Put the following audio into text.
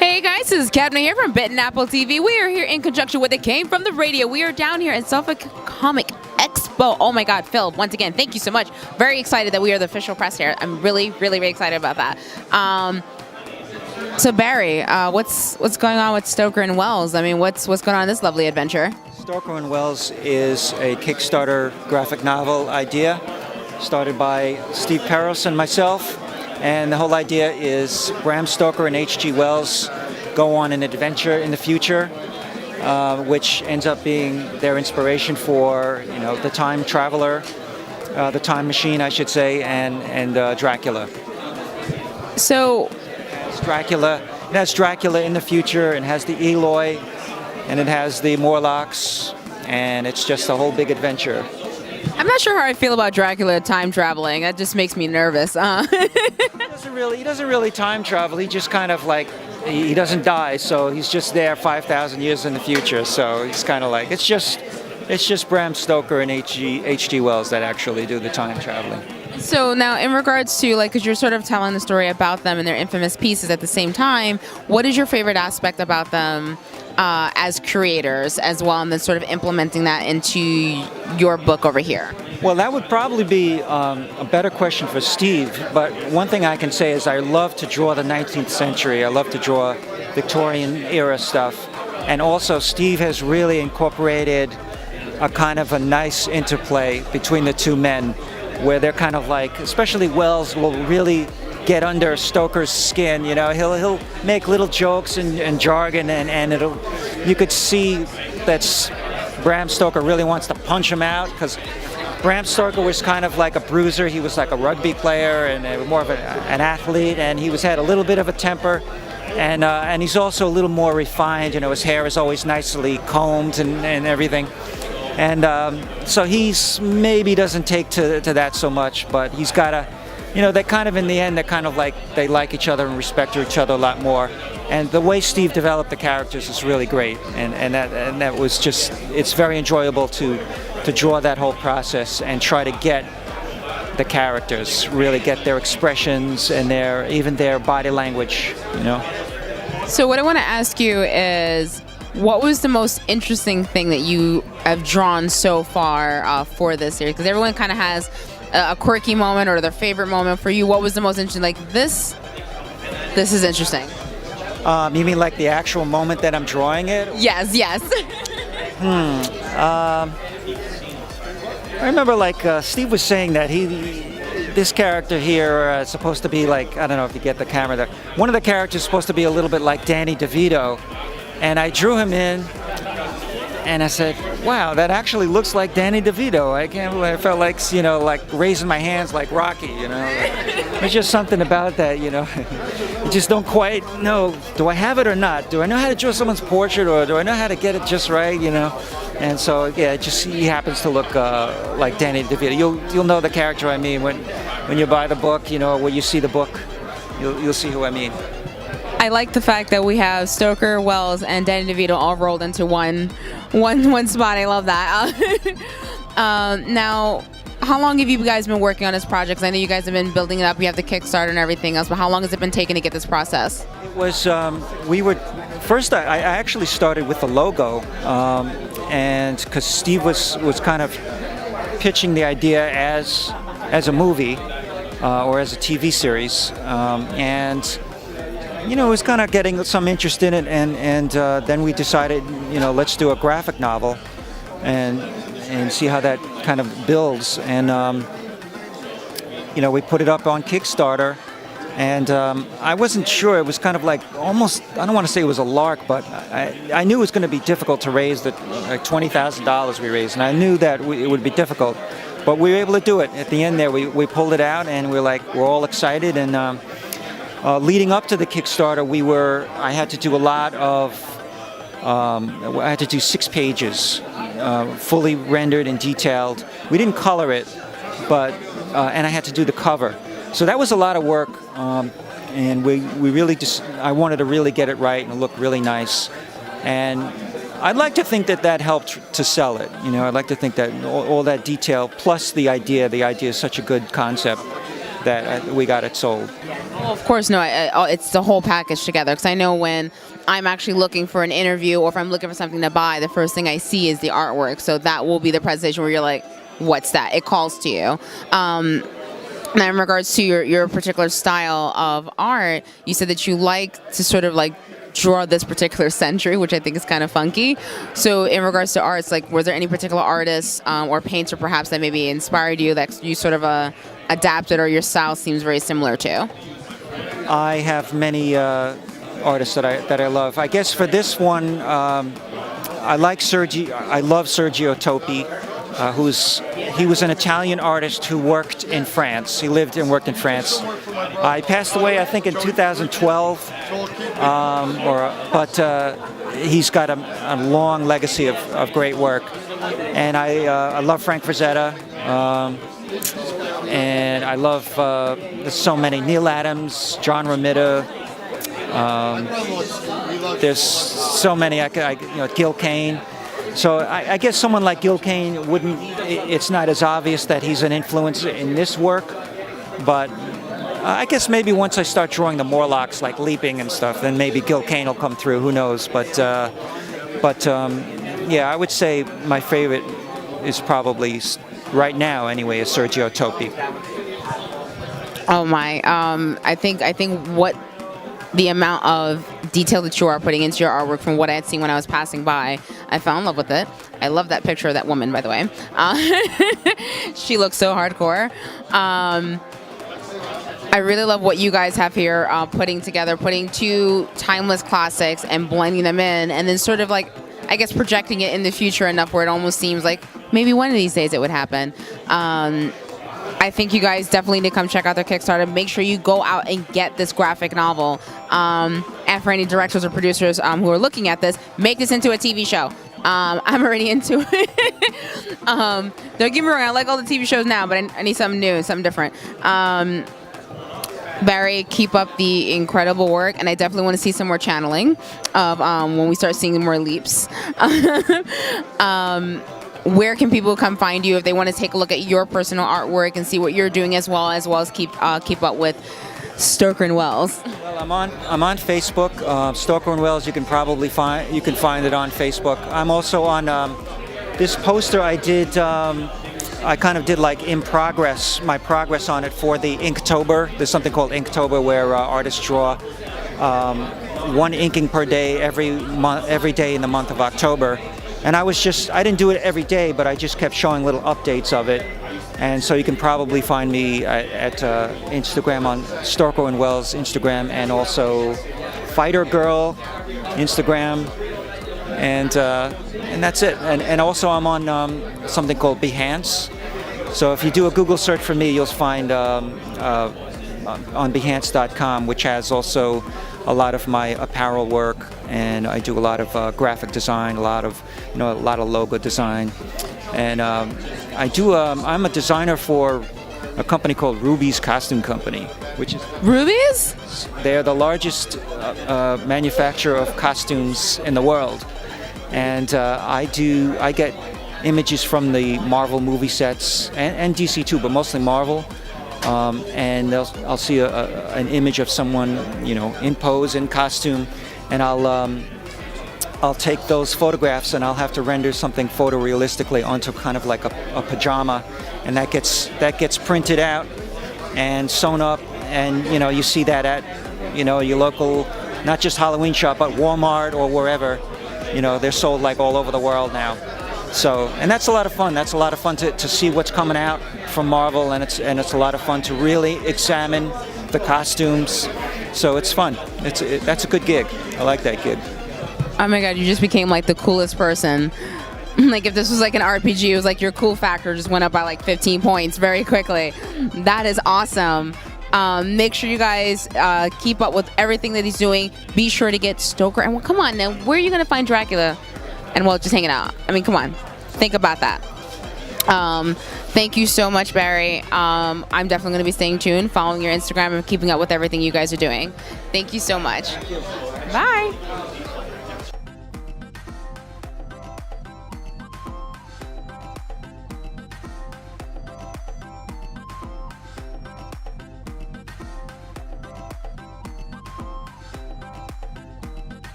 Hey guys, this is CADMA here from Bit and Apple TV. We are here in conjunction with It Came From the Radio. We are down here at Suffolk Comic Expo. Oh my God, Phil, once again, thank you so much. Very excited that we are the official press here. I'm really excited about that. So Barry, what's going on with Stoker and Wells? I mean, what's going on in this lovely adventure? Stoker and Wells is a Kickstarter graphic novel idea started by Steve Peros and myself. And the whole idea is Bram Stoker and H.G. Wells go on an adventure in the future, which ends up being their inspiration for, the time traveler, the time machine, I should say, and Dracula. So It has Dracula in the future, and has the Eloi, and it has the Morlocks, and it's just a whole big adventure. I'm not sure how I feel about Dracula time traveling. That just makes me nervous. He doesn't really time travel. He just kind of like, he doesn't die, so he's just there 5,000 years in the future. So he's kind of like, it's just Bram Stoker and H.G. Wells that actually do the time traveling. So now, in regards to, because you're sort of telling the story about them and their infamous pieces at the same time, what is your favorite aspect about them as creators as well, and then sort of implementing that into your book over here? Well, that would probably be a better question for Steve, but one thing I can say is I love to draw the 19th century. I love to draw Victorian era stuff. And also, Steve has really incorporated a kind of a nice interplay between the two men, where they're kind of like, especially Wells will really get under Stoker's skin. He'll make little jokes and jargon, and you could see that Bram Stoker really wants to punch him out, because Bram Stoker was kind of like a bruiser. He was like a rugby player and more of an athlete, and he had a little bit of a temper, and he's also a little more refined. His hair is always nicely combed and everything. And so he's maybe doesn't take to that so much, but he's got they kind of, in the end, they're kind of like, they like each other and respect each other a lot more. And the way Steve developed the characters is really great, and that was just, it's very enjoyable to draw that whole process and try to get the characters, really get their expressions and even their body language, So what I want to ask you is, what was the most interesting thing that you have drawn so far for this series? Because everyone kind of has a quirky moment or their favorite moment. For you, what was the most interesting? Like, this is interesting. You mean like the actual moment that I'm drawing it? Yes. I remember Steve was saying that this character here is supposed to be like, I don't know if you get the camera there. One of the characters is supposed to be a little bit like Danny DeVito. And I drew him in, and I said, wow, that actually looks like Danny DeVito. I can't believe, I felt like, like raising my hands like Rocky, There's just something about that, You just don't quite know, do I have it or not? Do I know how to draw someone's portrait, or do I know how to get it just right, And so, yeah, he happens to look like Danny DeVito. You'll know the character I mean when you buy the book, when you see the book, you'll see who I mean. I like the fact that we have Stoker, Wells, and Danny DeVito all rolled into one spot. I love that. Now, how long have you guys been working on this project? 'Cause I know you guys have been building it up. You have the Kickstarter and everything else, but how long has it been taking to get this process? It was, first I actually started with the logo, and because Steve was kind of pitching the idea as a movie or as a TV series, and was kind of getting some interest in it, and then we decided, let's do a graphic novel and see how that kind of builds. And we put it up on Kickstarter, And I wasn't sure. It was kind of like almost, I don't want to say it was a lark, but I knew it was going to be difficult to raise the like $20,000 we raised. And I knew that it would be difficult. But we were able to do it. At the end there, we pulled it out, and we're all excited. And leading up to the Kickstarter, I had to do a lot of, I had to do 6 pages, fully rendered and detailed. We didn't color it, but, and I had to do the cover. So that was a lot of work, and we really I wanted to really get it right and look really nice. And I'd like to think that helped to sell it. You know, I'd like to think that all that detail plus the idea is such a good concept that we got it sold. Well, of course, no, it's the whole package together, because I know when I'm actually looking for an interview or if I'm looking for something to buy, the first thing I see is the artwork. So that will be the presentation where you're like, what's that? It calls to you. Now, in regards to your particular style of art, you said that you like to sort of like draw this particular century, which I think is kind of funky. So in regards to arts, like, was there any particular artists or painter perhaps that maybe inspired you, that you sort of adapted, or your style seems very similar to? I have many artists that I love. I guess for this one, I love Sergio Topi. He was an Italian artist who worked in France. He lived and worked in France. He passed away, I think, in 2012. But he's got a long legacy of great work. And I love Frank Frazetta. And I love there's so many. Neil Adams, John Romita. There's so many. Gil Kane. So I guess someone like Gil Kane it's not as obvious that he's an influence in this work, but I guess maybe once I start drawing the Morlocks, like leaping and stuff, then maybe Gil Kane will come through, who knows. But yeah, I would say my favorite is probably, right now anyway, is Sergio Topi. Oh my, I think what the amount of detail that you are putting into your artwork, from what I had seen when I was passing by, I fell in love with it. I love that picture of that woman, by the way. She looks so hardcore. I really love what you guys have here, putting 2 timeless classics and blending them in, and then sort of like, I guess, projecting it in the future enough where it almost seems like maybe one of these days it would happen. I think you guys definitely need to come check out their Kickstarter. Make sure you go out and get this graphic novel. And for any directors or producers who are looking at this, make this into a TV show. I'm already into it. Don't get me wrong, I like all the TV shows now, but I need something new, something different. Barry, keep up the incredible work, and I definitely want to see some more channeling of when we start seeing more leaps. Where can people come find you if they want to take a look at your personal artwork and see what you're doing, as well as keep up with Stoker and Wells? Well, I'm on Facebook. Stoker and Wells. You can find it on Facebook. I'm also on this poster I did. I kind of did like my progress on it for the Inktober. There's something called Inktober where artists draw 1 inking per day every day in the month of October. And I didn't do it every day, but I just kept showing little updates of it. And so you can probably find me at Instagram, on Stoker and Wells Instagram, and also Fighter Girl Instagram. And that's it. And also I'm on something called Behance. So if you do a Google search for me, you'll find on Behance.com, which has also a lot of my apparel work, and I do a lot of graphic design, a lot of logo design, and I'm a designer for a company called Ruby's Costume Company, which is Ruby's? They're the largest manufacturer of costumes in the world, and I get images from the Marvel movie sets and DC too, but mostly Marvel. And I'll see an image of someone, in pose, in costume, and I'll take those photographs and I'll have to render something photorealistically onto kind of like a pajama, and that gets printed out and sewn up, and you see that at your local, not just Halloween shop, but Walmart or wherever. They're sold like all over the world now. So, and that's a lot of fun. That's a lot of fun to see what's coming out from Marvel, and it's a lot of fun to really examine the costumes. So it's fun. That's a good gig. I like that gig. Oh my God, you just became like the coolest person. Like if this was like an RPG, it was like your cool factor just went up by like 15 points very quickly. That is awesome. Make sure you guys keep up with everything that he's doing. Be sure to get Stoker. And well, come on now, where are you going to find Dracula? And well, just hanging out. I mean, come on. Think about that. Thank you so much, Barry. I'm definitely going to be staying tuned, following your Instagram, and keeping up with everything you guys are doing. Thank you so much. Bye.